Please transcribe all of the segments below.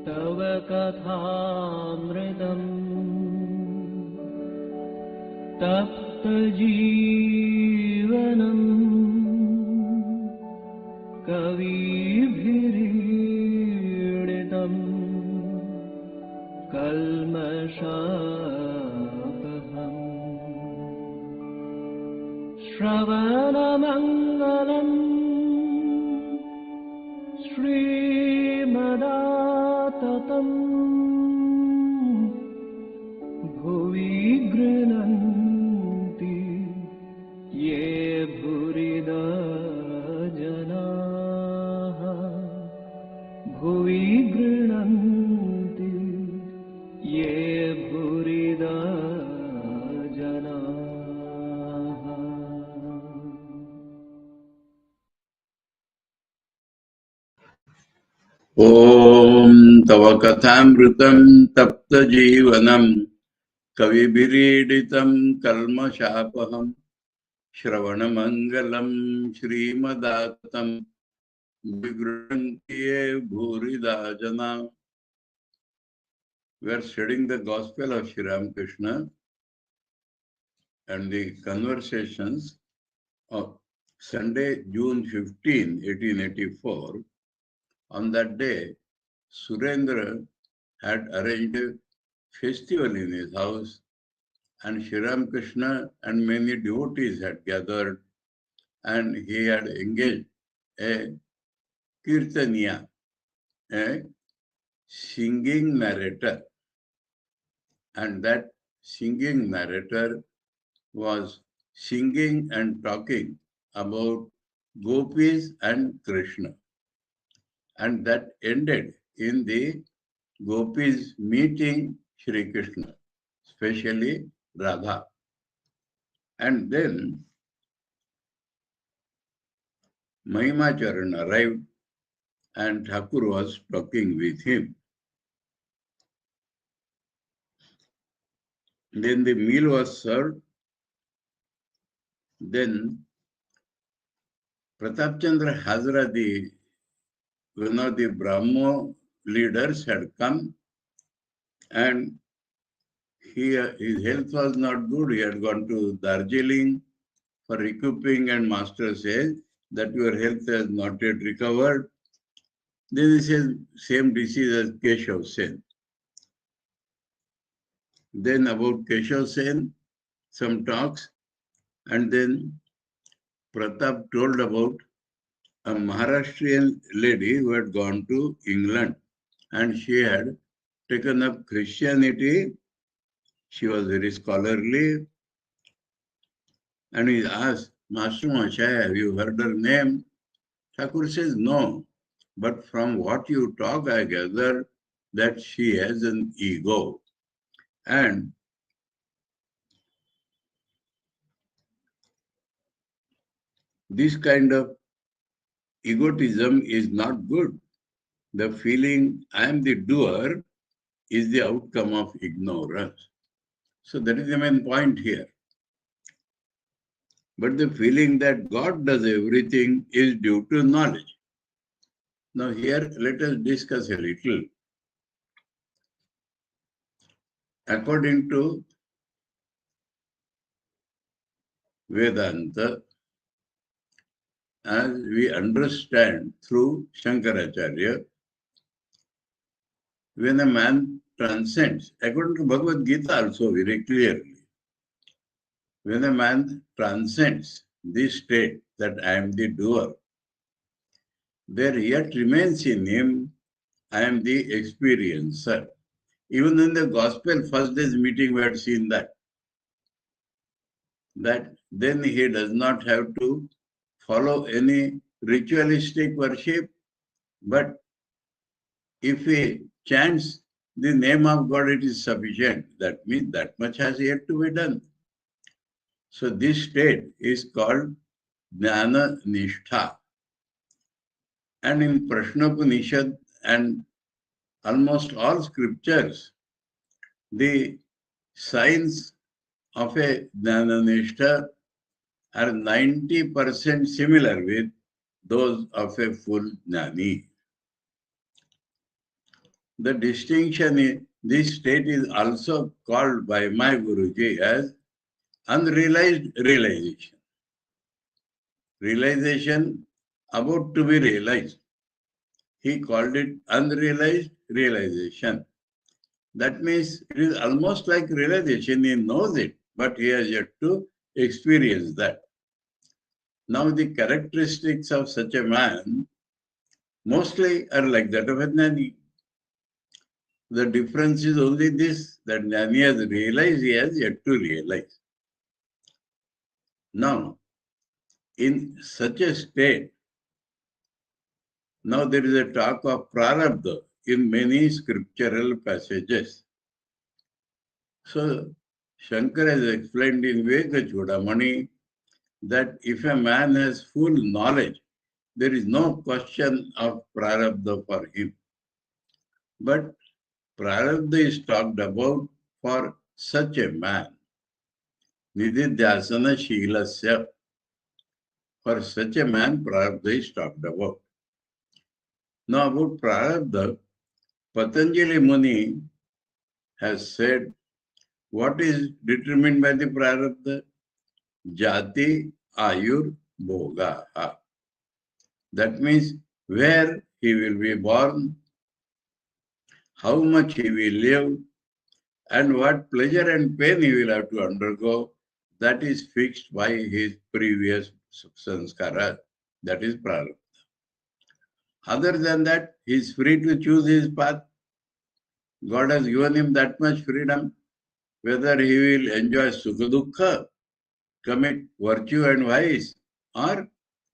तव कथामृतम् तप्तजीवनम् कविभिरीडितम् कल्मषापहम् श्रवणमङ्गलम् श्रीमदाततम् भुवि गृह्णन्ति ये भूरिदा जनाः भुवि गृह्णन्ति ये भूरिदा जनाः। ॐ तव कथामृतं तप्तजीवनं कविभिरीडितं कल्मषापहं श्रवणमङ्गलं श्रीमदाततं विगृह्णन्ति ये भूरिदा जना. We are studying the Gospel of Sri Ramakrishna and the conversations of Sunday, June 15, 1884. On that day, Surendra had arranged a festival in his house, and Sri Ramakrishna and many devotees had gathered, and he had engaged a kirtaniya, a singing narrator. And that singing narrator was singing and talking about gopis and Krishna. And that ended in the gopis meeting Shri Krishna, especially Radha. And then Mahimacharan arrived and Thakur was talking with him. Then the meal was served. Then Pratap Chandra Hazra, one of the Brahmo leaders, had come, and his health was not good. He had gone to Darjeeling for recouping, and master says that your health has not yet recovered. Then he says same disease as Keshav Sen. Then about Keshav Sen, some talks, and then Pratap told about a Maharashtrian lady who had gone to England, and she had taken up Christianity. She was very scholarly, and he asked, Master Mashaya, have you heard her name? Thakur says, no, but from what you talk, I gather that she has an ego. And this kind of egotism is not good. The feeling I am the doer is the outcome of ignorance. So that is the main point here. But the feeling that God does everything is due to knowledge. Now here let us discuss a little. According to Vedanta, as we understand through Shankaracharya, when a man transcends, according to Bhagavad Gita also very clearly, when a man transcends this state that I am the doer, there yet remains in him, I am the experiencer. Even in the gospel first day's meeting we had seen that then he does not have to follow any ritualistic worship, but if he chants the name of God, it is sufficient. That means that much has yet to be done. So this state is called Jnana Nishtha. And in Prashnopanishad and almost all scriptures, the signs of a Jnana Nishtha are 90% similar with those of a full Jnani. The distinction in this state is also called by my Guruji as unrealized realization. Realization about to be realized. He called it unrealized realization. That means it is almost like realization. He knows it, but he has yet to experience that. Now the characteristics of such a man mostly are like that of a Jnani. The difference is only this, that Jnani has realized, he has yet to realize. Now, in such a state, now there is a talk of prarabdha in many scriptural passages. So, Shankar has explained in Viveka that if a man has full knowledge, there is no question of prarabdha for him. But prarabdha is talked about for such a man. Nididhyasana Shilasya. For such a man, prarabdha is talked about. Now about prarabdha, Patanjali Muni has said, what is determined by the prarabdha? Jati Ayur Bhoga. That means where he will be born, how much he will live, and what pleasure and pain he will have to undergo, that is fixed by his previous sanskara. That is prarabdha. Other than that, he is free to choose his path. God has given him that much freedom. Whether he will enjoy sukha dukkha, commit virtue and vice, or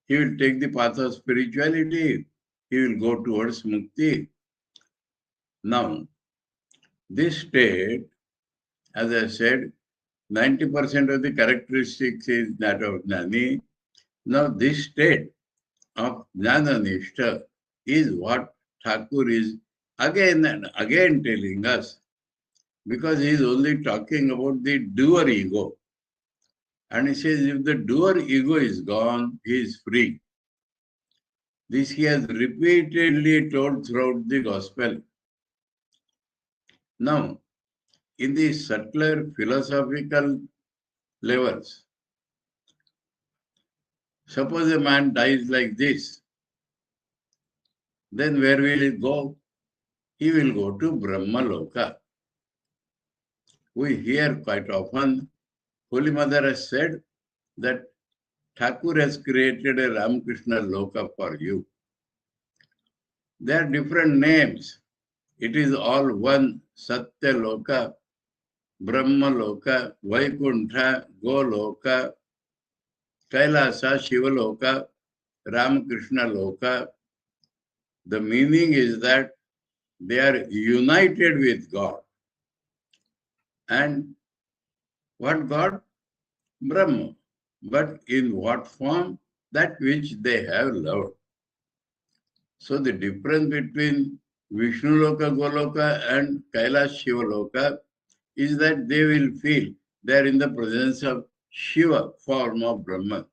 he will take the path of spirituality, he will go towards mukti. Now, this state, as I said, 90% of the characteristics is that of Jnani. Now, this state of Jnana-nishtha is what Thakur is again and again telling us, because he is only talking about the doer ego. And he says, if the doer ego is gone, he is free. This he has repeatedly told throughout the gospel. Now, in the subtler philosophical levels, suppose a man dies like this, then where will he go? He will go to Brahma Loka. We hear quite often, Holy Mother has said that Thakur has created a Ramakrishna Loka for you. There are different names. It is all one, Satya Loka, Brahma Loka, Vaikuntha, Goloka, Kailasa, Shiva Loka, Ramakrishna Loka. The meaning is that they are united with God. And what God? Brahma. But in what form? That which they have loved. So the difference between Vishnu Loka, Goloka and Kailash Shiva Loka is that they will feel they are in the presence of Shiva, form of Brahman.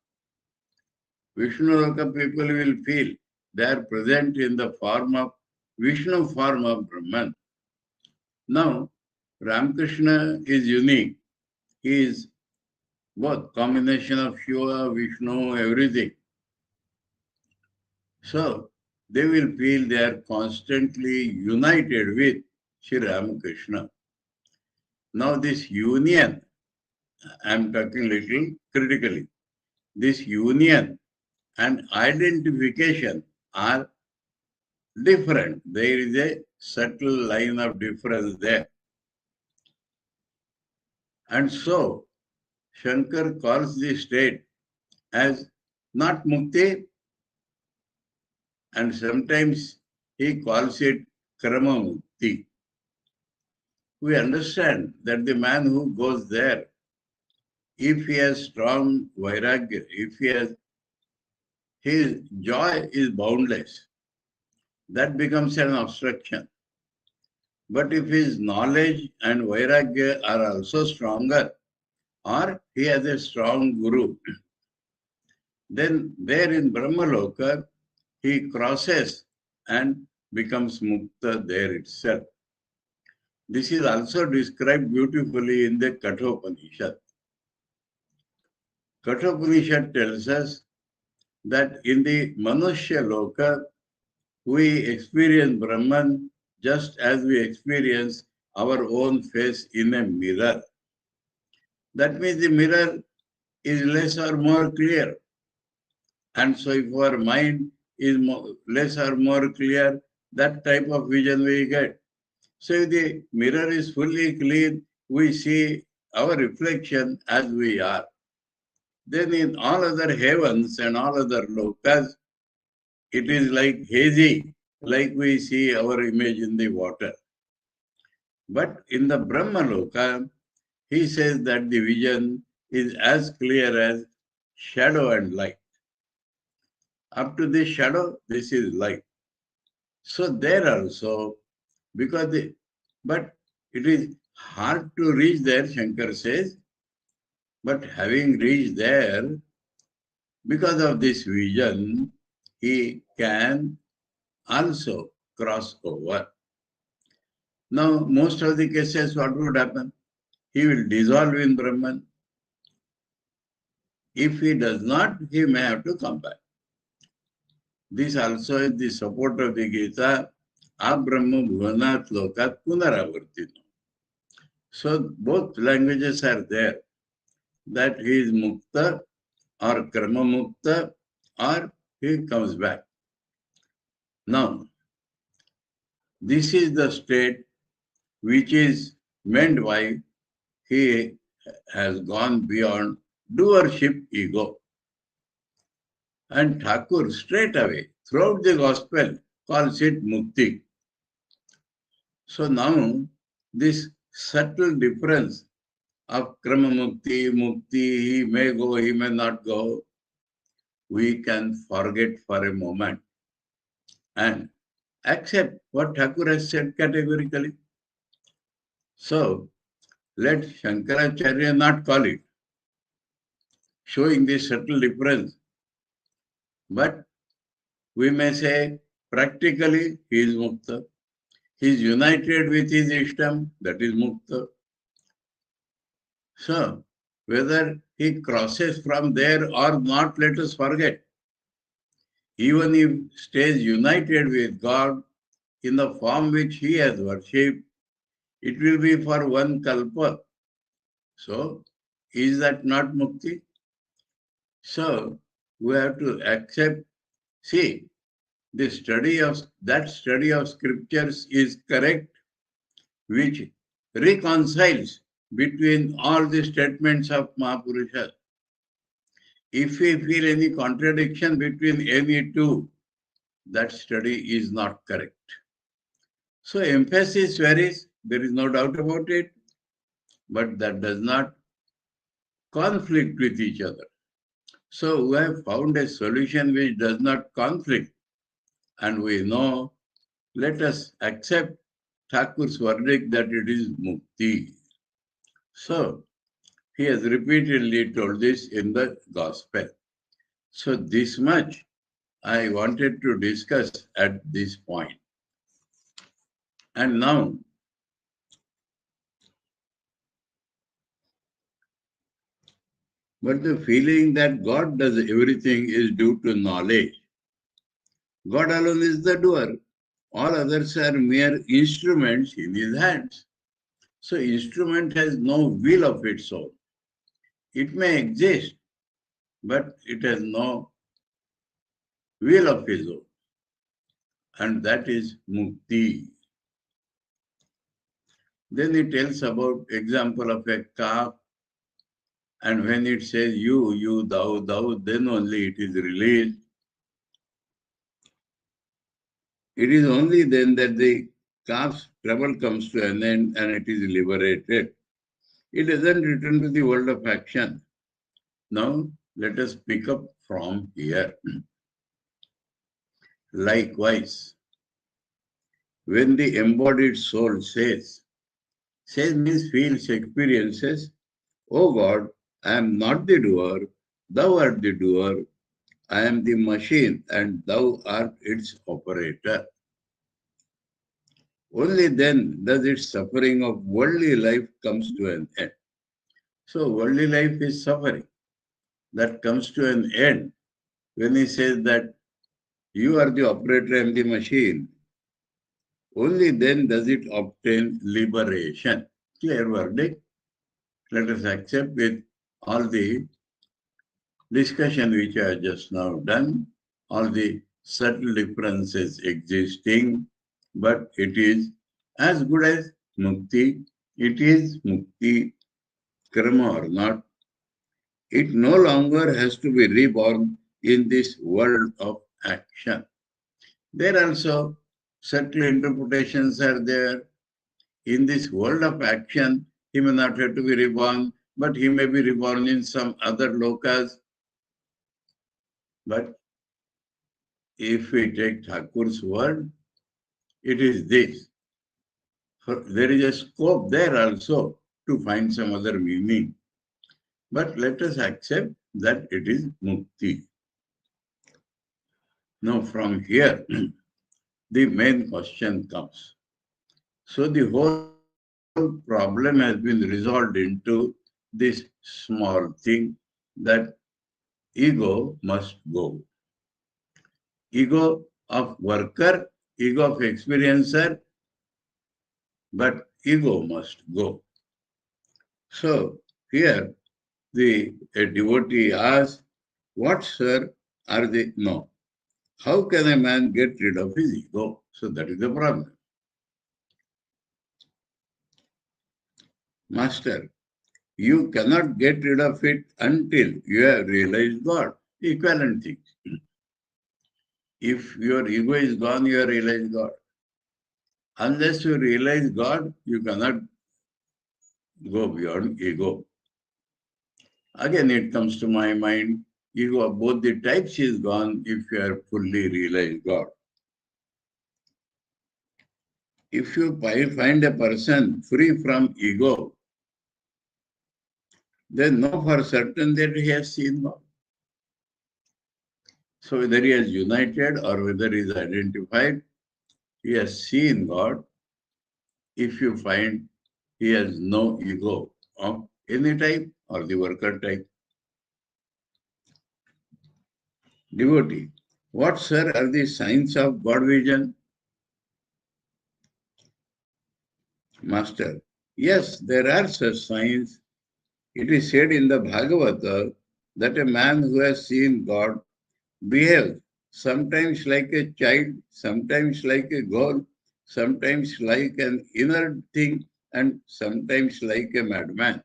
Vishnu Loka people will feel they are present in the form of Vishnu, form of Brahman. Now, Ramakrishna is unique. He is both combination of Shiva, Vishnu, everything. So, they will feel they are constantly united with Sri Ramakrishna. Now, this union, I am talking little critically, this union and identification are different. There is a subtle line of difference there. And so, Shankar calls this state as not mukti, and sometimes he calls it krama mukti. We understand that the man who goes there, if he has strong vairagya, if he has, his joy is boundless. That becomes an obstruction. But if his knowledge and vairagya are also stronger, or he has a strong guru, then there in Brahmaloka, he crosses and becomes mukta there itself. This is also described beautifully in the Kathāmrita. Kathāmrita tells us that in the Manushya Loka, we experience Brahman just as we experience our own face in a mirror. That means the mirror is less or more clear. And so if our mind is less or more clear, that type of vision we get. So if the mirror is fully clean, we see our reflection as we are. Then in all other heavens and all other lokas, it is like hazy, like we see our image in the water. But in the Brahma Loka, he says that the vision is as clear as shadow and light. Up to this shadow, this is light. So there also, but it is hard to reach there, Shankar says, but having reached there, because of this vision, he can also cross over. Now, most of the cases, what would happen? He will dissolve in Brahman. If he does not, he may have to come back. This also is the support of the Gita, Abrahma Bhuvanat Lokat Punaravartino. So both languages are there, that he is Mukta or Karma Mukta or he comes back. Now, this is the state which is meant by he has gone beyond doership ego. And Thakur straight away, throughout the gospel, calls it mukti. So now, this subtle difference of krama mukti, mukti, he may go, he may not go, we can forget for a moment and accept what Thakur has said categorically. So, let Shankaracharya not call it, showing this subtle difference. But we may say, practically, he is mukta. He is united with his Ishtam, that is mukta. So, whether he crosses from there or not, let us forget. Even if he stays united with God in the form which he has worshipped, it will be for one kalpa. So, is that not mukti? So, we have to accept, see, the study of scriptures is correct, which reconciles between all the statements of Mahapurusha. If we feel any contradiction between any two, that study is not correct. So emphasis varies, there is no doubt about it, but that does not conflict with each other. So we have found a solution which does not conflict, and we know, let us accept Thakur's verdict that it is mukti. So, he has repeatedly told this in the gospel. So, this much I wanted to discuss at this point. And now, but the feeling that God does everything is due to knowledge. God alone is the doer. All others are mere instruments in his hands. So, instrument has no will of its own. It may exist, but it has no will of his own. And that is mukti. Then it tells about example of a calf, and when it says you, thou, then only it is released. It is only then that the calf's trouble comes to an end and it is liberated. It doesn't return to the world of action. Now, let us pick up from here. Likewise, when the embodied soul says means feels, experiences, "Oh God, I am not the doer, thou art the doer, I am the machine and thou art its operator." only then does its suffering of worldly life comes to an end. So worldly life is suffering that comes to an end when he says that you are the operator and the machine. Only then does it obtain liberation. Clear verdict. Let us accept with all the discussion which I have just now done, all the subtle differences existing, but it is as good as mukti. It is mukti, karma or not. It no longer has to be reborn in this world of action. There also subtle interpretations are there. In this world of action, he may not have to be reborn, but he may be reborn in some other lokas. But if we take Thakur's word, it is this. There is a scope there also to find some other meaning. But let us accept that it is mukti. Now from here, the main question comes. So the whole problem has been resolved into this small thing that ego must go. Ego of worker, ego of experiencer, but ego must go. So here a devotee asks, what, sir, are they? No. How can a man get rid of his ego? So that is the problem. Master, you cannot get rid of it until you have realized God. Equivalent things. If your ego is gone, you have realized God. Unless you realize God, you cannot go beyond ego. Again, it comes to my mind, ego of both the types is gone if you have fully realized God. If you find a person free from ego, then know for certain that he has seen God. So whether he has united or whether he is identified, he has seen God. If you find he has no ego of any type or the worker type. Devotee, what, sir, are the signs of God vision? Master, yes, there are such signs. It is said in the Bhagavata that a man who has seen God behaves sometimes like a child, sometimes like a girl, sometimes like an inert thing, and sometimes like a madman.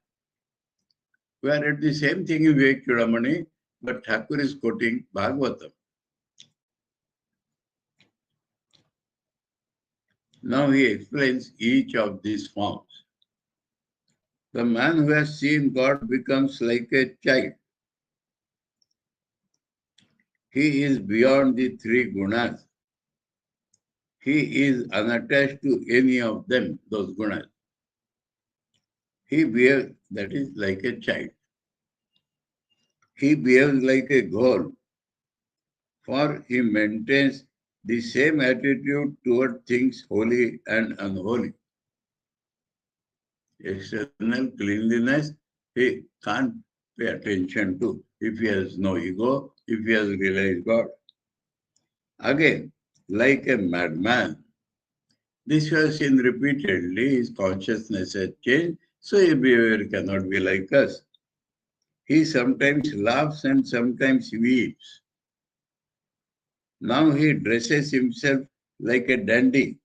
We are at the same thing in Vivekananda, but Thakur is quoting Bhagavatam. Now he explains each of these forms. The man who has seen God becomes like a child. He is beyond the three gunas. He is unattached to any of them, those gunas. He behaves, that is, like a child. He behaves like a girl, for he maintains the same attitude toward things holy and unholy. External cleanliness, he can't pay attention to if he has no ego, if he has realized God. Again, like a madman, this we have seen repeatedly, his consciousness has changed, so his behavior cannot be like us. He sometimes laughs and sometimes weeps. Now he dresses himself like a dandy,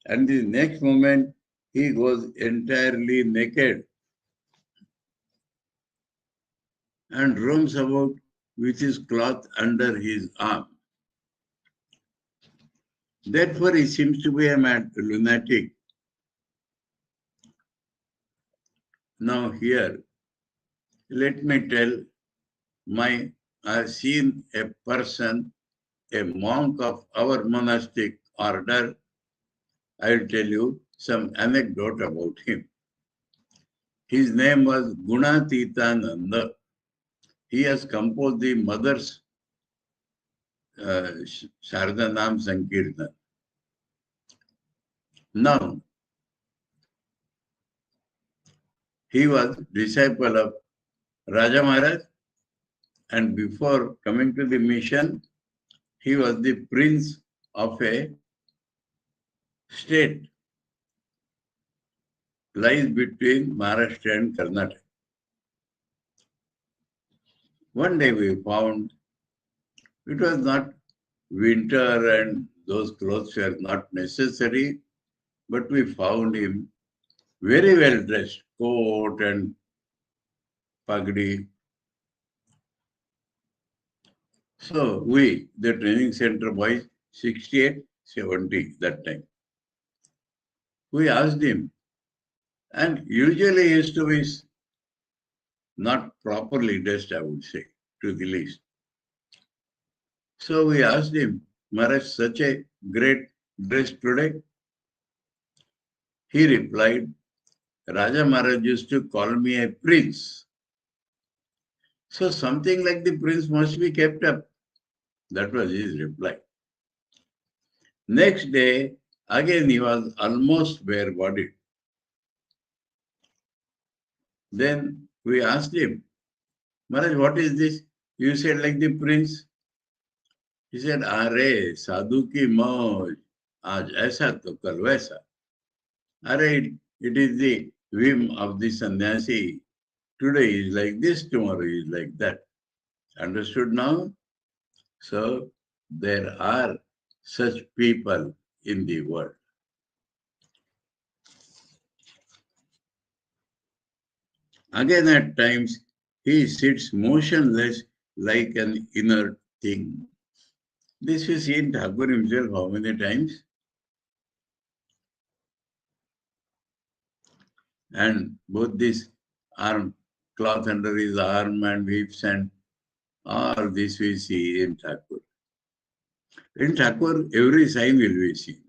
and the next moment he goes entirely naked and roams about with his cloth under his arm. Therefore, he seems to be a mad lunatic. Now here, let me tell I've seen a person, a monk of our monastic order. I'll tell you some anecdote about him. His name was Gunatitananda. He has composed the Mother's Sarada Nam Sankirtan. Now, he was disciple of Raja Maharaj, and before coming to the mission, he was the prince of a state lies between Maharashtra and Karnataka. One day we found it was not winter and those clothes were not necessary, but we found him very well dressed, coat and pagdi. So we, the training center boys, 68, 70 that time, we asked him, and usually he used to be not properly dressed, I would say, to the least. So we asked him, Maharaj, such a great dress today? He replied, Raja Maharaj used to call me a prince. So something like the prince must be kept up. That was his reply. Next day, again he was almost bare-bodied. Then we asked him, Maharaj, what is this? You said like the prince. He said, Are, sadhu ki mauj, aaj aisa to kal vaisa. Are, it is the whim of the sannyasi. Today is like this, tomorrow is like that. Understood now? So there are such people in the world. Again, at times, he sits motionless like an inert thing. This we see in Thakur himself how many times? And both this arm, cloth under his arm and hips and all this we see in Thakur. In Thakur, every sign will be seen.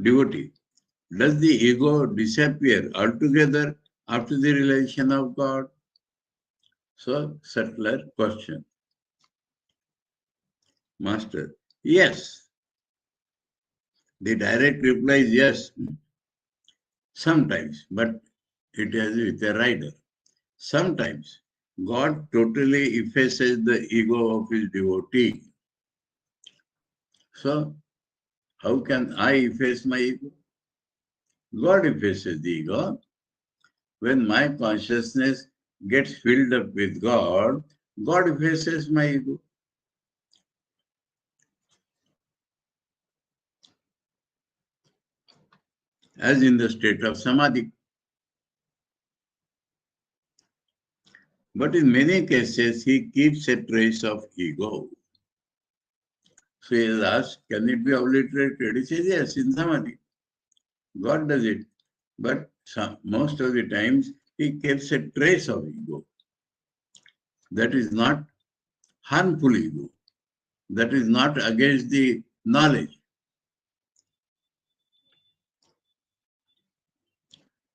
Devotee, does the ego disappear altogether after the realization of God? So, subtler question. Master, yes. The direct reply is yes. Sometimes, but it has with a rider. Sometimes, God totally effaces the ego of his devotee. So, how can I efface my ego? God effaces the ego. When my consciousness gets filled up with God, God effaces my ego. As in the state of samadhi. But in many cases, he keeps a trace of ego. So he is asked, can it be obliterated? He says, yes, in samadhi. God does it. But most of the times, he keeps a trace of ego. That is not harmful ego. That is not against the knowledge.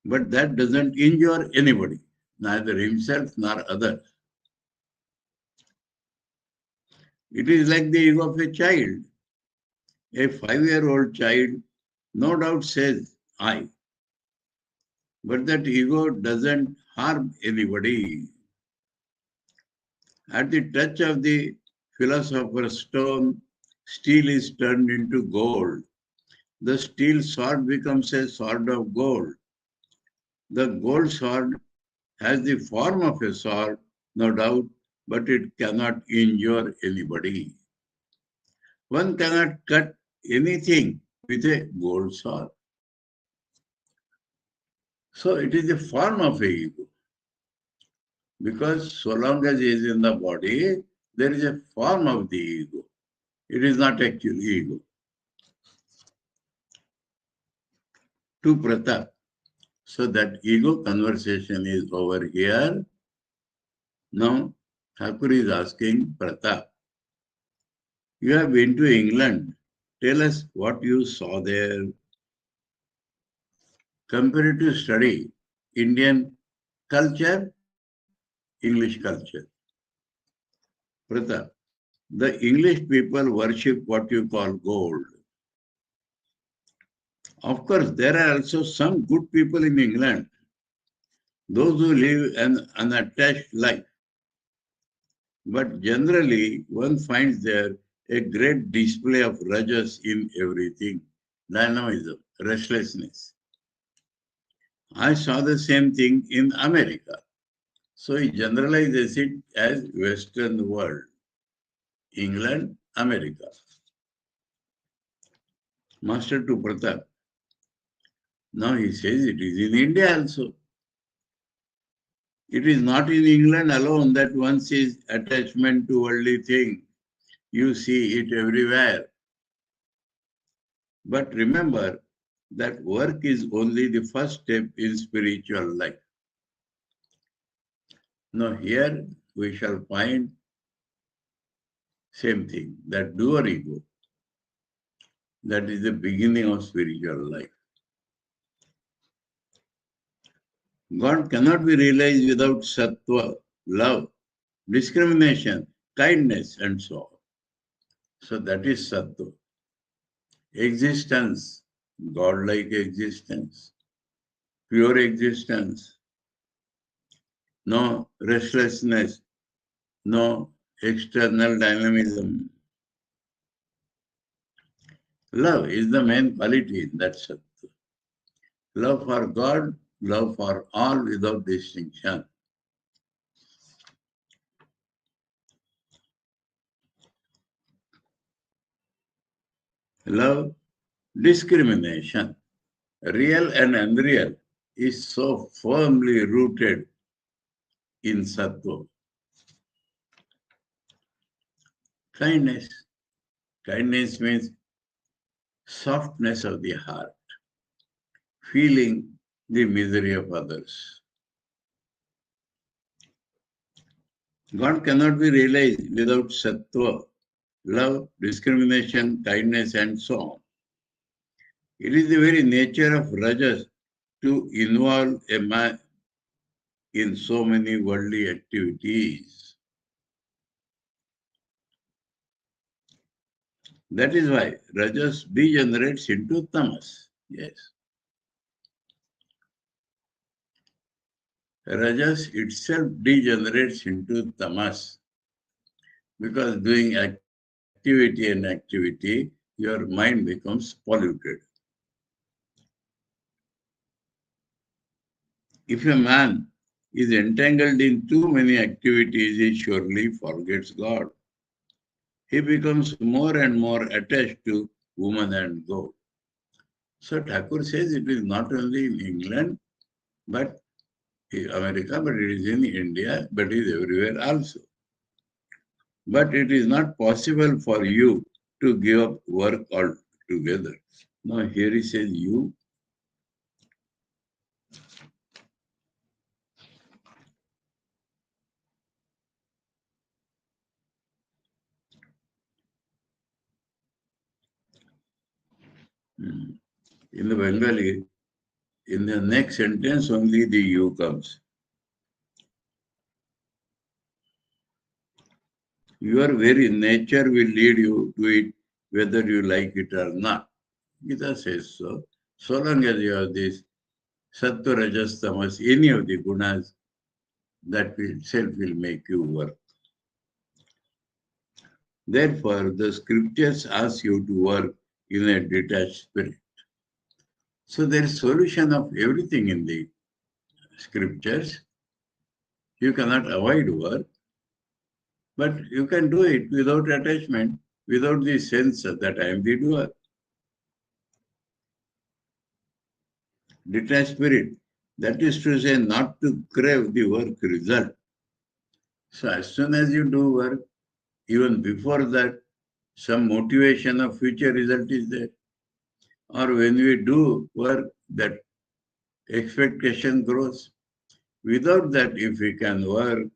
But that doesn't injure anybody, neither himself nor others. It is like the ego of a child. A 5-year-old child no doubt says, I. But that ego doesn't harm anybody. At the touch of the philosopher's stone, steel is turned into gold. The steel sword becomes a sword of gold. The gold sword has the form of a sword, no doubt, but it cannot injure anybody. One cannot cut anything with a gold sword. So it is a form of a ego. Because so long as he is in the body, there is a form of the ego. It is not actually ego. To Pratap. So that ego conversation is over here. Now, Thakur is asking Pratap, you have been to England. Tell us what you saw there. Comparative study, Indian culture, English culture. Pratap, the English people worship what you call gold. Of course, there are also some good people in England, those who live an unattached life. But generally, one finds there a great display of rajas in everything, dynamism, restlessness. I saw the same thing in America. So he generalizes it as Western world, England, America. Master to Pratap. Now he says it is in India also. It is not in England alone that one sees attachment to worldly things. You see it everywhere. But remember that work is only the first step in spiritual life. Now here we shall find same thing, that doer ego. That is the beginning of spiritual life. God cannot be realized without sattva, love, discrimination, kindness, and so on. So that is sattva. Existence, godlike existence, pure existence, no restlessness, no external dynamism. Love is the main quality in that sattva. Love for God, love for all without distinction. Love, discrimination, real and unreal, is so firmly rooted in sattva. Kindness. Kindness means softness of the heart, feeling the misery of others. God cannot be realized without sattva, love, discrimination, kindness, and so on. It is the very nature of rajas to involve a man in so many worldly activities. That is why rajas degenerates into tamas. Yes. Rajas itself degenerates into tamas because doing activity, your mind becomes polluted. If a man is entangled in too many activities, he surely forgets God. He becomes more and more attached to woman and God. So Thakur says it is not only in England, but in America, but it is in India, but it is everywhere also. But it is not possible for you to give up work altogether. Now here he says you. In the Bengali, in the next sentence only the you comes. Your very nature will lead you to it whether you like it or not. Gita says so. So long as you have this sattva, rajas, tamas, any of the gunas, that itself will make you work. Therefore, the scriptures ask you to work in a detached spirit. So there is solution of everything in the scriptures. You cannot avoid work, but you can do it without attachment, without the sense that I am the doer. Detached spirit, that is to say, not to crave the work result. So as soon as you do work, even before that, some motivation of future result is there. Or when we do work, that expectation grows. Without that, if we can work,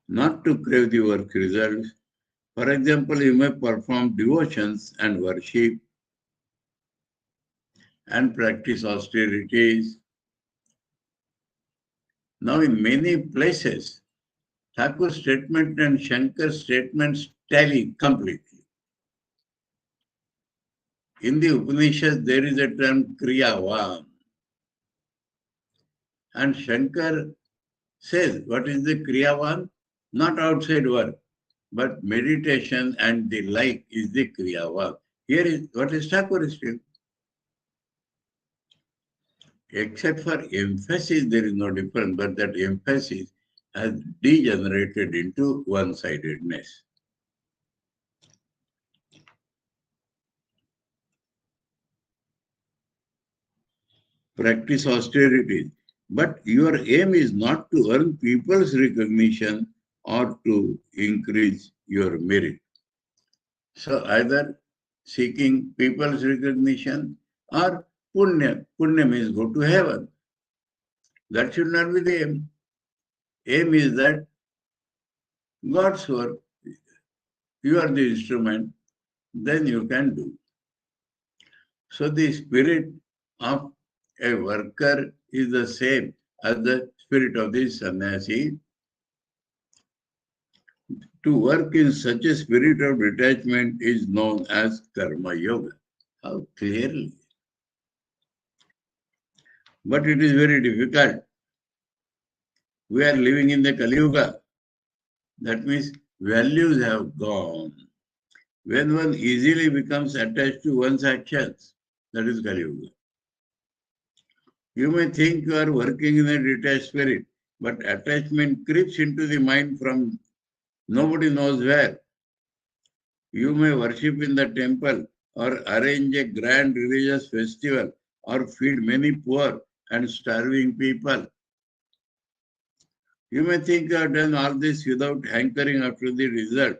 not to crave the work results, for example, you may perform devotions and worship and practice austerities, Now in many places, Thakur's statement and Shankar's statements tally completely. In the Upanishads, there is a term Kriyavan. And Shankar says, what is the Kriyavan? Not outside work, but meditation and the like is the Kriyavan. Here is what is Thakur still. Except for emphasis, there is no difference, but that emphasis has degenerated into one-sidedness. Practice austerity. But your aim is not to earn people's recognition or to increase your merit. So either seeking people's recognition or punya. Punya means go to heaven. That should not be the aim. Aim is that God's work, you are the instrument, then you can do. So the spirit of a worker is the same as the spirit of the sannyasi. To work in such a spirit of detachment is known as karma yoga. How clearly. But it is very difficult. We are living in the Kali Yuga. That means values have gone. When one easily becomes attached to one's actions, that is Kali Yuga. You may think you are working in a detached spirit, but attachment creeps into the mind from nobody knows where. You may worship in the temple or arrange a grand religious festival or feed many poor and starving people. You may think you have done all this without hankering after the result,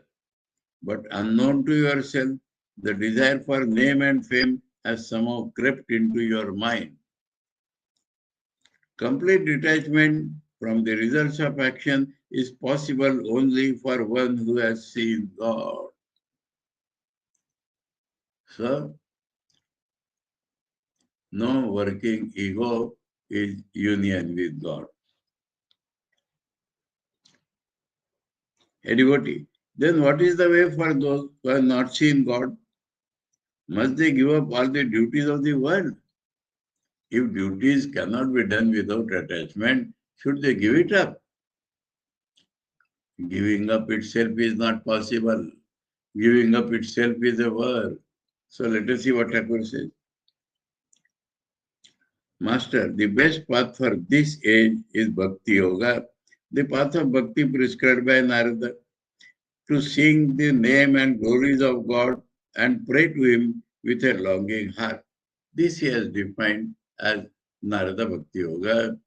but unknown to yourself, the desire for name and fame has somehow crept into your mind. Complete detachment from the results of action is possible only for one who has seen God. So, no working ego is union with God. A devotee. Then what is the way for those who have not seen God? Must they give up all the duties of the world? If duties cannot be done without attachment, should they give it up? Giving up itself is not possible. Giving up itself is a work. So let us see what Thakur says. Master, the best path for this age is Bhakti Yoga, the path of Bhakti prescribed by Narada, to sing the name and glories of God and pray to Him with a longing heart. This he has defined as Narada Bhakti Yoga,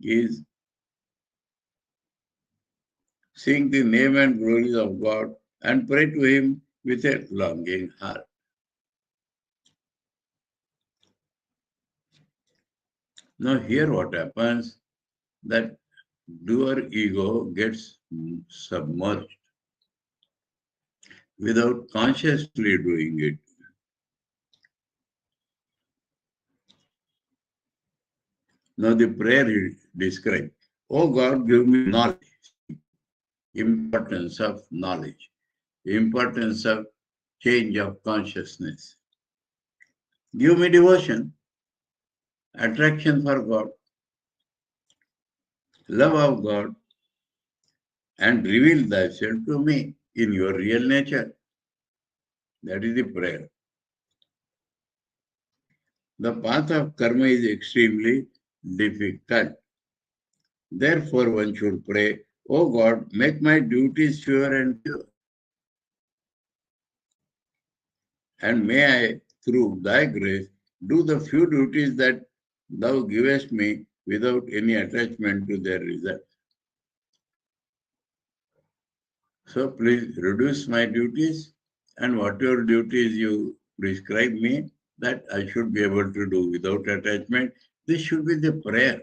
is sing the name and glories of God and pray to Him with a longing heart. Now here what happens, that doer ego gets submerged without consciously doing it. Now the prayer he described, oh God, give me knowledge, importance of knowledge, importance of change of consciousness. Give me devotion, attraction for God, love of God, and reveal thyself to me in your real nature. That is the prayer. The path of karma is extremely difficult. Therefore, one should pray, oh God, make my duties pure and pure. And may I, through thy grace, do the few duties that thou givest me without any attachment to their result. So please reduce my duties, and whatever duties you prescribe me, that I should be able to do without attachment. This should be the prayer.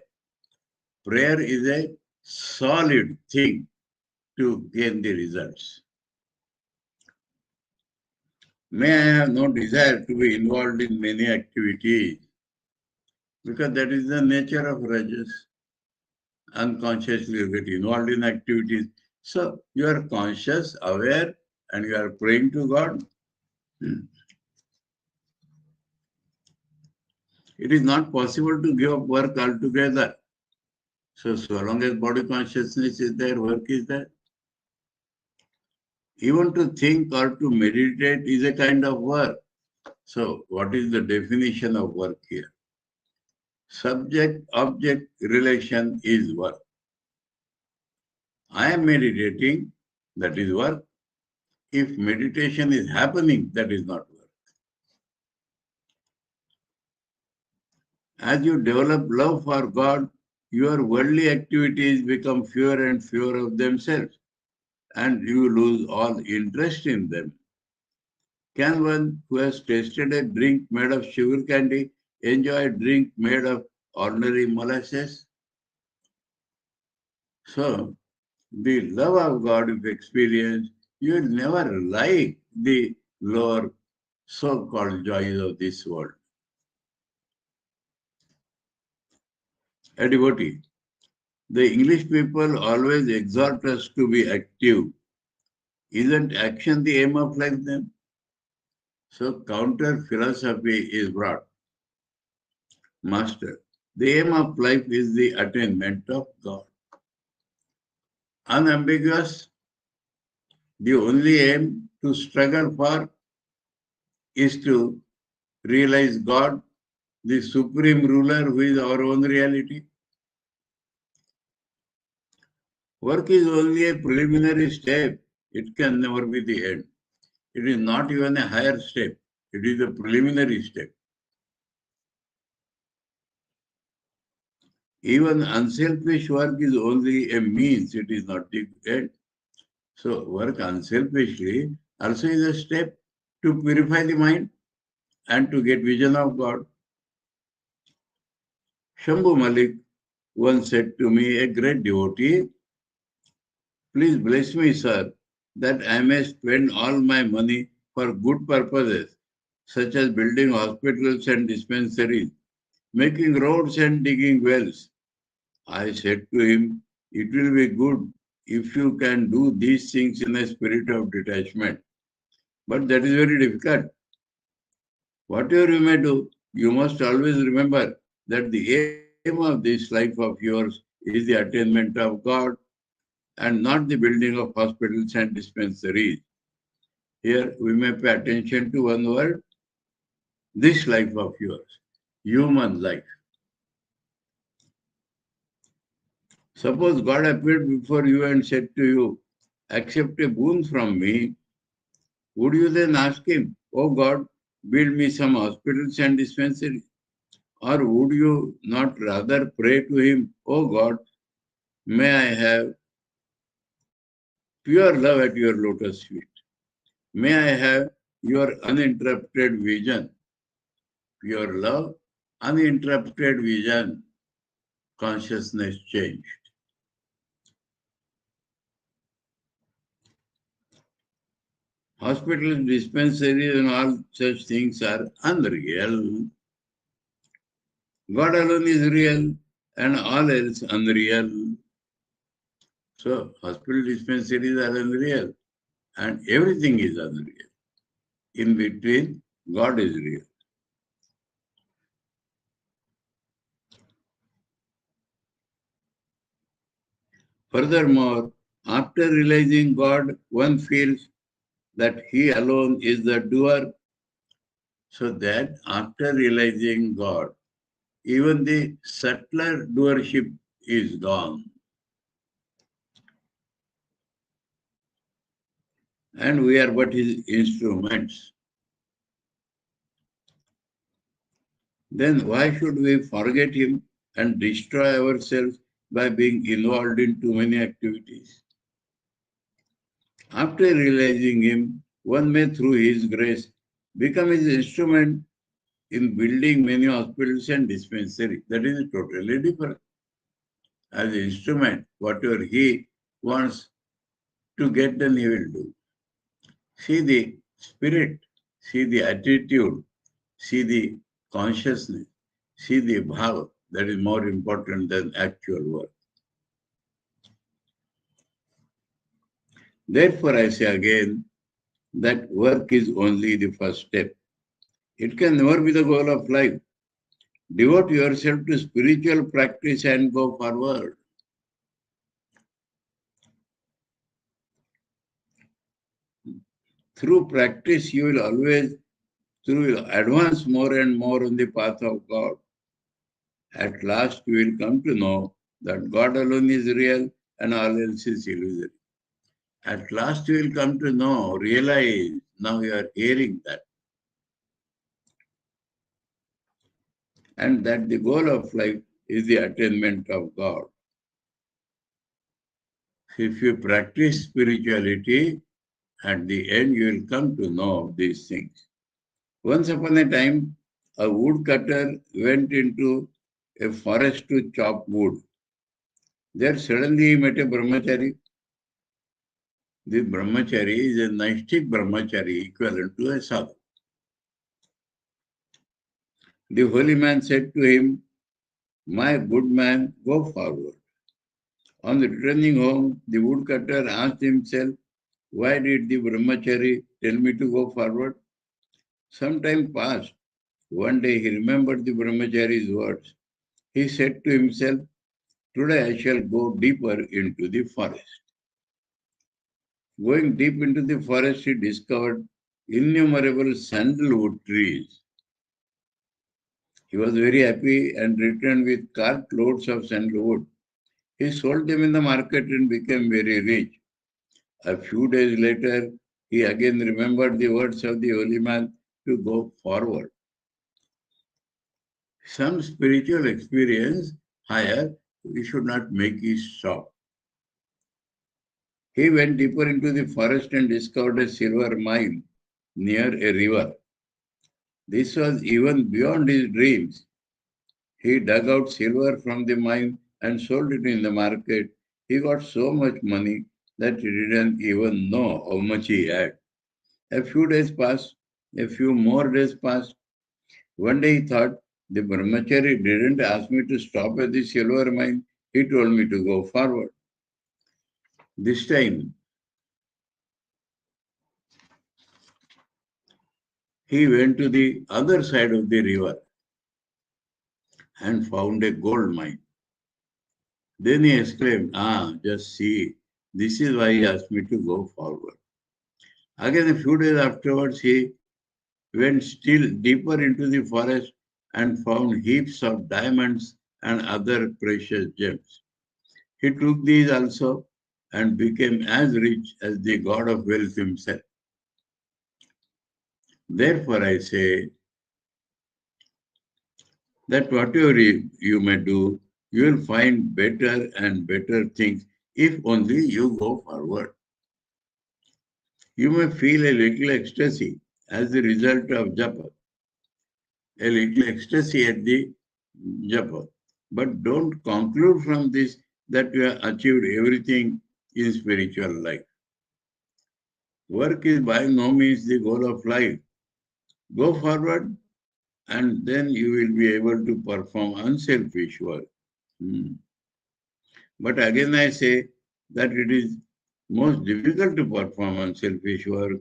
Prayer is a solid thing to gain the results. May I have no desire to be involved in many activities, because that is the nature of rajas. Unconsciously you get involved in activities. So you are conscious, aware, and you are praying to God. It is not possible to give up work altogether. So long as body consciousness is there, work is there. Even to think or to meditate is a kind of work. So what is the definition of work here? Subject-object relation is work. I am meditating, that is work. If meditation is happening, that is not work. As you develop love for God, your worldly activities become fewer and fewer of themselves, and you lose all interest in them. Can one who has tasted a drink made of sugar candy enjoy a drink made of ordinary molasses? So, the love of God, if experienced, you will never like the lower so-called joys of this world. A devotee. The English people always exhort us to be active. Isn't action the aim of life then? So counter philosophy is brought. Master, the aim of life is the attainment of God. Unambiguous, the only aim to struggle for is to realize God, the supreme ruler who is our own reality. Work is only a preliminary step. It can never be the end. It is not even a higher step. It is a preliminary step. Even unselfish work is only a means. It is not the end. So work unselfishly also is a step to purify the mind and to get vision of God. Shambhu Malik once said to me, a great devotee, please bless me, sir, that I may spend all my money for good purposes, such as building hospitals and dispensaries, making roads and digging wells. I said to him, it will be good if you can do these things in a spirit of detachment. But that is very difficult. Whatever you may do, you must always remember that the aim of this life of yours is the attainment of God and not the building of hospitals and dispensaries. Here we may pay attention to one word, this life of yours, human life. Suppose God appeared before you and said to you, accept a boon from me, would you then ask him, oh God, build me some hospitals and dispensaries? Or would you not rather pray to him, oh God, may I have pure love at your lotus feet? May I have your uninterrupted vision? Pure love, uninterrupted vision, consciousness changed. Hospitals, dispensaries, and all such things are unreal. God alone is real and all else unreal. So, hospital dispensaries are unreal and everything is unreal. In between, God is real. Furthermore, after realizing God, one feels that he alone is the doer, so that after realizing God, even the subtler doership is gone. And we are but his instruments. Then why should we forget him and destroy ourselves by being involved in too many activities? After realizing him, one may, through his grace, become his instrument in building many hospitals and dispensaries. That is totally different. As an instrument, whatever he wants to get done, he will do. See the spirit, see the attitude, see the consciousness, see the bhava. That is more important than actual work. Therefore, I say again that work is only the first step. It can never be the goal of life. Devote yourself to spiritual practice and go forward. Through practice, you will advance more and more on the path of God. At last, you will come to know that God alone is real and all else is illusory. At last, you will come to know, realize, now you are hearing that. And that the goal of life is the attainment of God. If you practice spirituality, at the end you will come to know these things. Once upon a time, a woodcutter went into a forest to chop wood. There suddenly he met a brahmachari. The brahmachari is a Naistic brahmachari equivalent to a sadhu. The holy man said to him, "My good man, go forward." On returning home, the woodcutter asked himself, "Why did the brahmachari tell me to go forward?" Some time passed. One day he remembered the brahmachari's words. He said to himself, "Today I shall go deeper into the forest." Going deep into the forest, he discovered innumerable sandalwood trees. He was very happy and returned with cart loads of sandalwood. He sold them in the market and became very rich. A few days later, he again remembered the words of the holy man to go forward. Some spiritual experience higher, we should not make it stop. He went deeper into the forest and discovered a silver mine near a river. This was even beyond his dreams. He dug out silver from the mine and sold it in the market. He got so much money that he didn't even know how much he had. A few days passed, a few more days passed. One day he thought, the brahmachari didn't ask me to stop at the silver mine. He told me to go forward. This time, he went to the other side of the river and found a gold mine. Then he exclaimed, just see, this is why he asked me to go forward. Again, a few days afterwards, he went still deeper into the forest and found heaps of diamonds and other precious gems. He took these also and became as rich as the god of wealth himself. Therefore, I say that whatever you may do, you will find better and better things if only you go forward. You may feel a little ecstasy as the result of japa, a little ecstasy at the japa. But don't conclude from this that you have achieved everything in spiritual life. Work is by no means the goal of life. Go forward and then you will be able to perform unselfish work. But again I say that it is most difficult to perform unselfish work.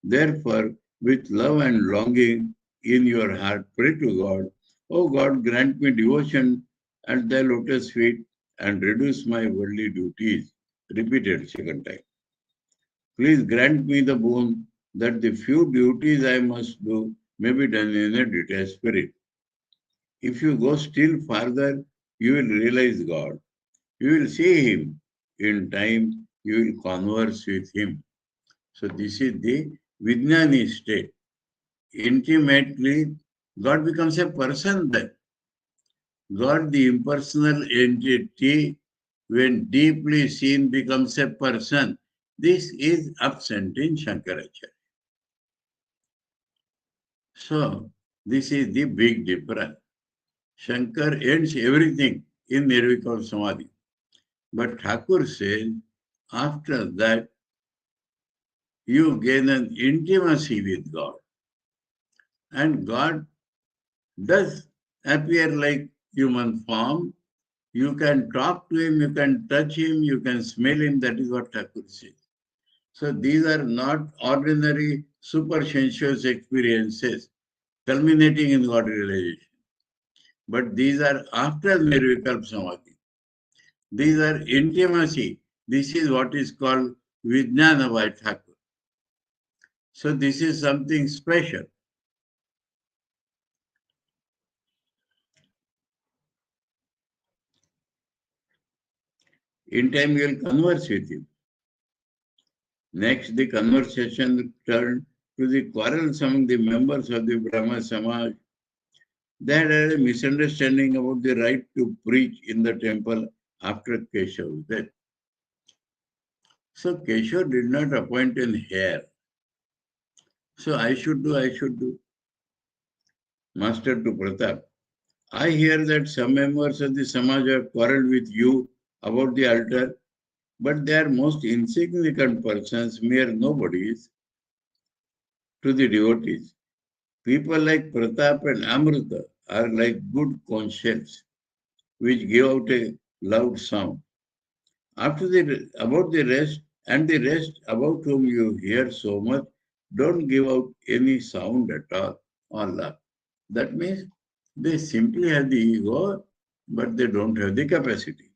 Therefore, with love and longing in your heart, pray to God, "Oh God, grant me devotion at thy lotus feet and reduce my worldly duties." Repeated second time. Please grant me the boon that the few duties I must do may be done in a detached spirit. If you go still farther, you will realize God. You will see Him. In time, you will converse with Him. So this is the Vijnani state. Intimately, God becomes a person then. God, the impersonal entity, when deeply seen, becomes a person. This is absent in Shankaracharya. So, this is the big difference. Shankar ends everything in Nirvikam Samadhi. But Thakur says, after that, you gain an intimacy with God. And God does appear like human form. You can talk to Him, you can touch Him, you can smell Him. That is what Thakur says. So these are not ordinary super sensuous experiences culminating in God realization. But these are after Nirvikalpa Samadhi. These are intimacy. This is what is called Vijnana by Thakur. So this is something special. In time you will converse with him. Next, the conversation turned to the quarrels among the members of the Brahma Samaj. They had a misunderstanding about the right to preach in the temple after Keshav's death. So Keshav did not appoint an heir. So I should do. Master to Pratap, I hear that some members of the Samaj have quarreled with you about the altar, but they are most insignificant persons, mere nobodies to the devotees. People like Pratap and Amrita are like good conch shells, which give out a loud sound. About the rest, and the rest about whom you hear so much, don't give out any sound at all or laugh. That means they simply have the ego, but they don't have the capacity.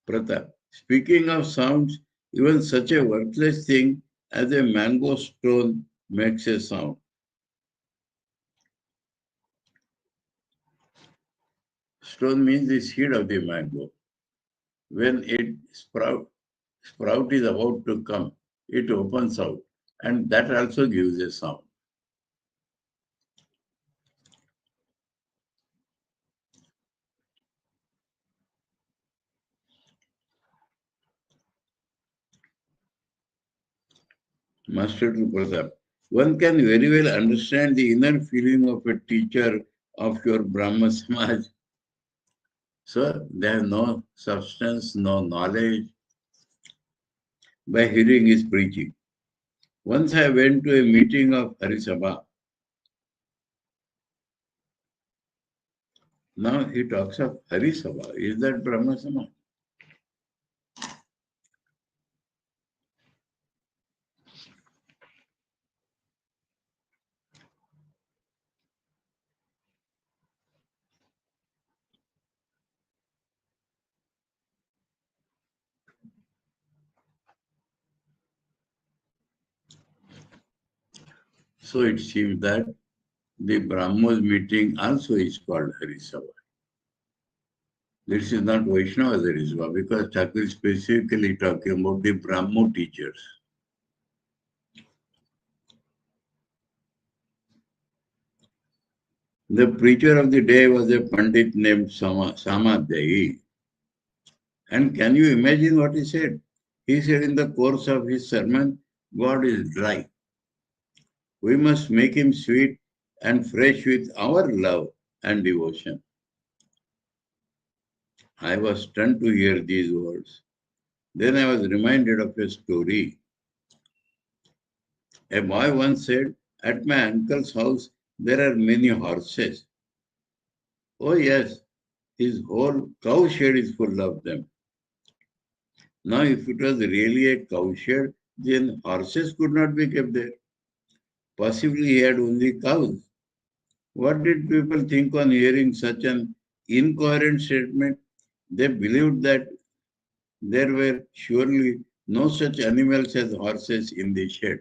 Pratap, speaking of sounds, even such a worthless thing as a mango stone makes a sound. Stone means the seed of the mango. When it sprout is about to come, it opens out, and that also gives a sound. Master to Pratap, one can very well understand the inner feeling of a teacher of your Brahma Samaj. So they have no substance, no knowledge by hearing his preaching. Once I went to a meeting of Harisabha. Now he talks of Harisabha. Is that Brahma Samaj? So it seems that the Brahmos meeting also is called Harisabha. This is not Vaishnava Harisabha because Thakur is specifically talking about the Brahmo teachers. The preacher of the day was a Pandit named Samadhi. And can you imagine what he said? He said in the course of his sermon, God is dry. We must make him sweet and fresh with our love and devotion. I was stunned to hear these words. Then I was reminded of a story. A boy once said, at my uncle's house, there are many horses. Oh yes, his whole cowshed is full of them. Now, if it was really a cowshed, then horses could not be kept there. Possibly he had only cows. What did people think on hearing such an incoherent statement? They believed that there were surely no such animals as horses in the shed.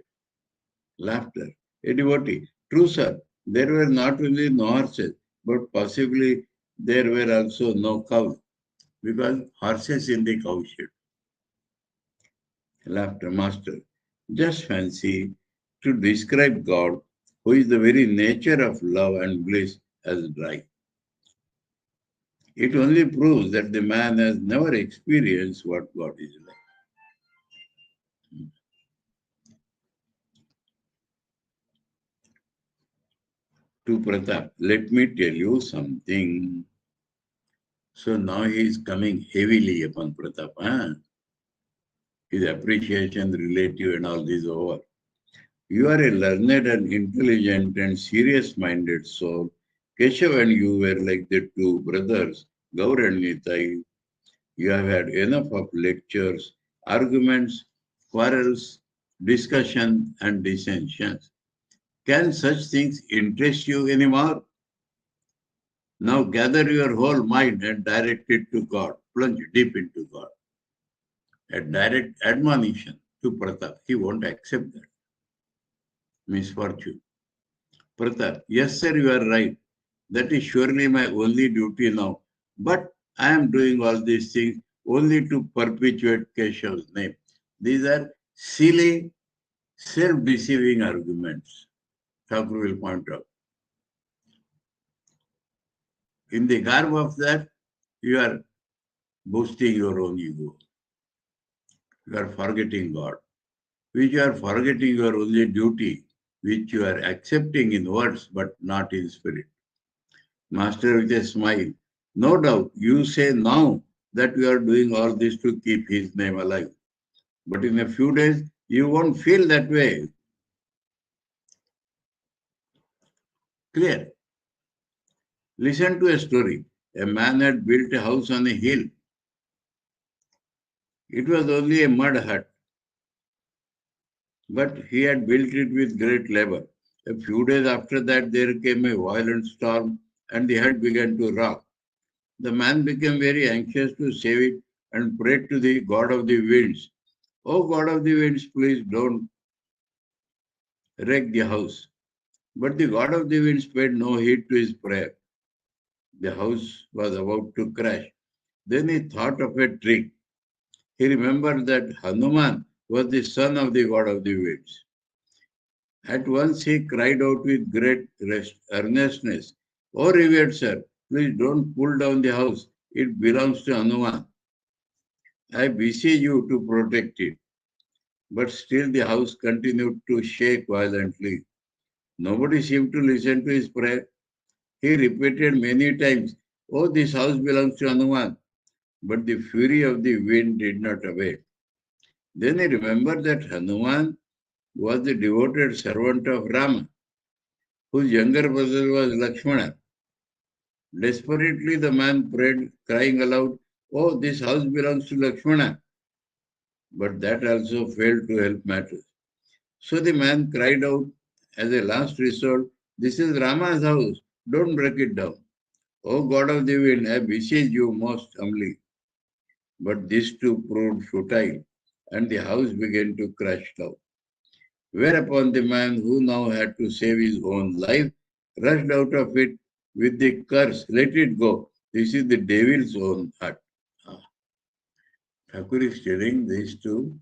Laughter. A devotee. True, sir. There were not only no horses, but possibly there were also no cows, because horses in the cowshed. Laughter. Master. Just fancy to describe God, who is the very nature of love and bliss, as dry. It only proves that the man has never experienced what God is like. To Pratap, let me tell you something. So now he is coming heavily upon Pratap. Huh? His appreciation, relative, and all this over. You are a learned and intelligent and serious-minded soul. Keshav and you were like the two brothers, Gaur and Nitai. You have had enough of lectures, arguments, quarrels, discussion, and dissensions. Can such things interest you anymore? Now gather your whole mind and direct it to God. Plunge deep into God. A direct admonition to Pratap. He won't accept that misfortune. Pratap, yes, sir, you are right. That is surely my only duty now. But I am doing all these things only to perpetuate Keshav's name. These are silly, self-deceiving arguments. Thakur will point out. In the garb of that, you are boosting your own ego. You are forgetting God, which you are forgetting your only duty, which you are accepting in words but not in spirit. Master with a smile, no doubt you say now that you are doing all this to keep his name alive. But in a few days, you won't feel that way. Clear? Listen to a story. A man had built a house on a hill. It was only a mud hut, but he had built it with great labor. A few days after that, there came a violent storm and the hut began to rock. The man became very anxious to save it and prayed to the God of the winds. Oh God of the winds, please don't wreck the house. But the God of the winds paid no heed to his prayer. The house was about to crash. Then he thought of a trick. He remembered that Hanuman was the son of the God of the winds. At once he cried out with great earnestness, "Oh revered sir, please don't pull down the house. It belongs to Hanuman. I beseech you to protect it." But still the house continued to shake violently. Nobody seemed to listen to his prayer. He repeated many times, "Oh, this house belongs to Hanuman." But the fury of the wind did not abate. Then he remembered that Hanuman was the devoted servant of Rama, whose younger brother was Lakshmana. Desperately the man prayed, crying aloud, "Oh, this house belongs to Lakshmana." But that also failed to help matters. So the man cried out as a last resort, "This is Rama's house. Don't break it down. O God of the wind, I beseech you most humbly." But this too proved futile, and the house began to crash down. Whereupon the man, who now had to save his own life, rushed out of it with the curse, "Let it go. This is the devil's own hut." Thakur is telling this to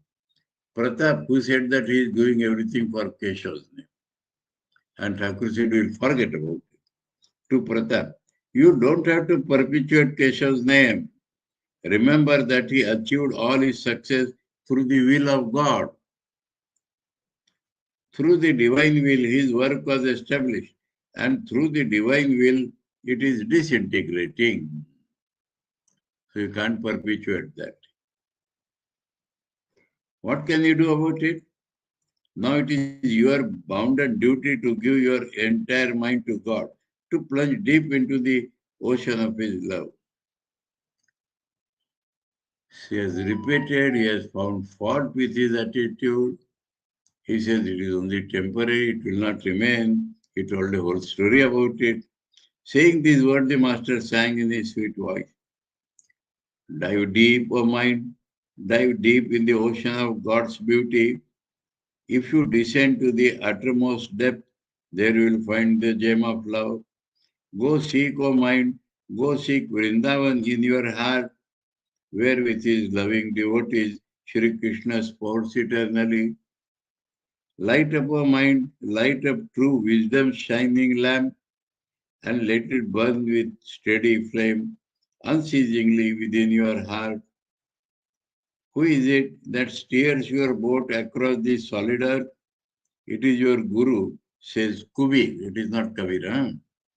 Pratap, who said that he is doing everything for Keshav's name. And Thakur said, "We'll forget about it." To Pratap, "You don't have to perpetuate Keshav's name. Remember that he achieved all his success through the will of God. Through the divine will, his work was established, and through the divine will, it is disintegrating. So you can't perpetuate that. What can you do about it? Now it is your bounden duty to give your entire mind to God, to plunge deep into the ocean of his love. He has repeated, he has found fault with his attitude. He says it is only temporary, it will not remain. He told a whole story about it. Saying these words, the master sang in his sweet voice. Dive deep, O mind, dive deep in the ocean of God's beauty. If you descend to the uttermost depth, there you will find the gem of love. Go seek, O mind, go seek Vrindavan in your heart, where with his loving devotees, Sri Krishna sports eternally. Light up, O mind, light up true wisdom's shining lamp, and let it burn with steady flame, unceasingly within your heart. Who is it that steers your boat across the solid earth? It is your Guru, says Kubi. It is not Kabir. Huh?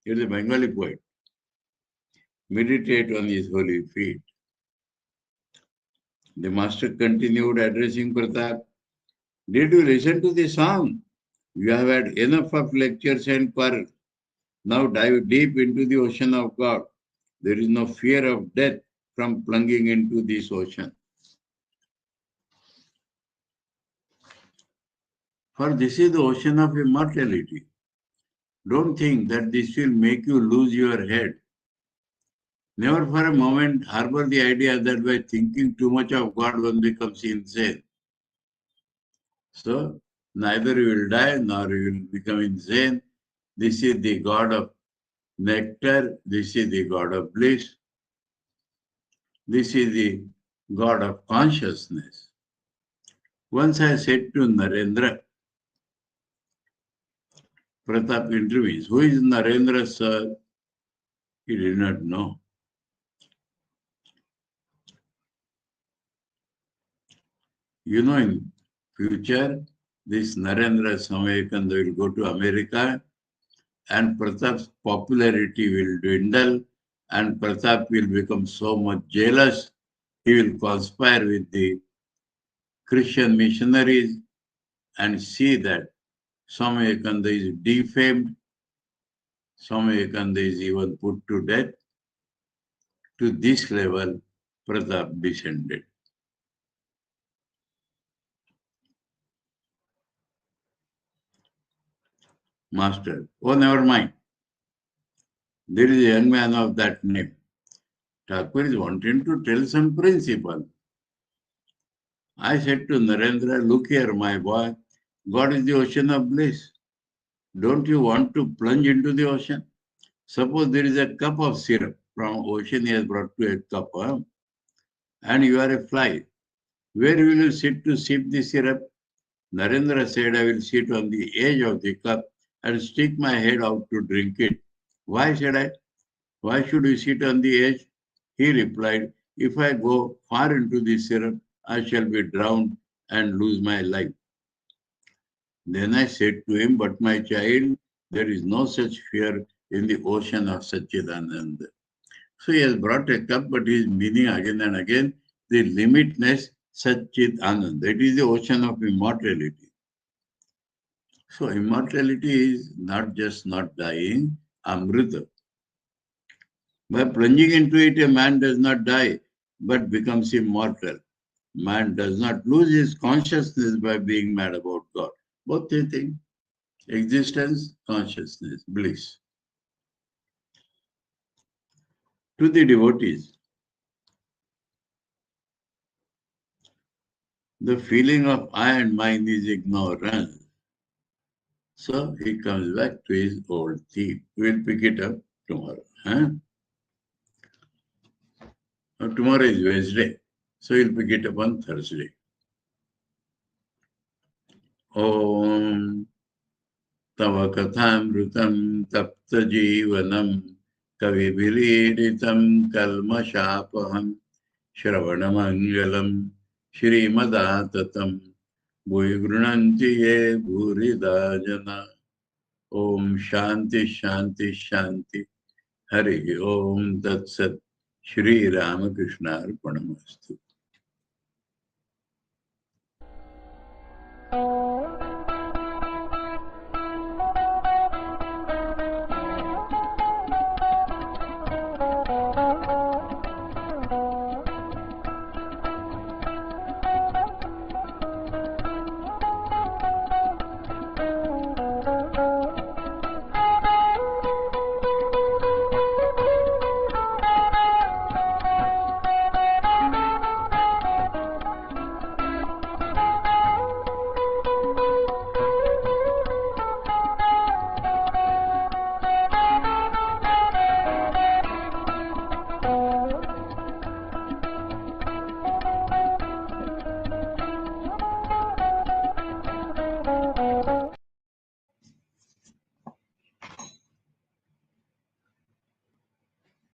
It is a Bengali poet. Meditate on his holy feet. The master continued addressing Pratap. Did you listen to the song? You have had enough of lectures and quarrels. Now dive deep into the ocean of God. There is no fear of death from plunging into this ocean. For this is the ocean of immortality. Don't think that this will make you lose your head. Never for a moment harbor the idea that by thinking too much of God one becomes insane. So, neither you will die nor you will become insane. This is the God of nectar. This is the God of bliss. This is the God of consciousness. Once I said to Narendra, Pratap intervenes, who is Narendra, sir? He did not know. You know, in future, this Narendra Swami Vivekananda will go to America and Pratap's popularity will dwindle and Pratap will become so much jealous, he will conspire with the Christian missionaries and see that Swami Vivekananda is defamed, Swami Vivekananda is even put to death. To this level, Pratap descended. Master, oh, never mind. There is a young man of that name. Thakur is wanting to tell some principle. I said to Narendra, look here, my boy, God is the ocean of bliss. Don't you want to plunge into the ocean? Suppose there is a cup of syrup from ocean he has brought to a cup, and you are a fly. Where will you sit to sip the syrup? Narendra said, I will sit on the edge of the cup and stick my head out to drink it. Why, said I? Why should you sit on the edge? He replied, if I go far into the syrup, I shall be drowned and lose my life. Then I said to him, but my child, there is no such fear in the ocean of Satchidananda. So he has brought a cup, but he is meaning again and again the limitless Satchidananda. That is the ocean of immortality. So immortality is not just not dying, Amrita. By plunging into it, a man does not die, but becomes immortal. Man does not lose his consciousness by being mad about God. Both the things. Existence, consciousness, bliss. To the devotees, the feeling of I and mine is ignorance. So he comes back to his old theme. We'll pick it up tomorrow. Now, tomorrow is Wednesday, so we'll pick it up on Thursday. Om Tava Kathāmritam Tapta Jivanam Kavibhiriritam Kalmashapaham Shravanamangalam Shrimadaatatam Bhuyi Grunanti Ye Bhurida Jana. Om Shanti Shanti Shanti. Hari Om Tat Sat. Sri Ramakrishna Arpanamastu.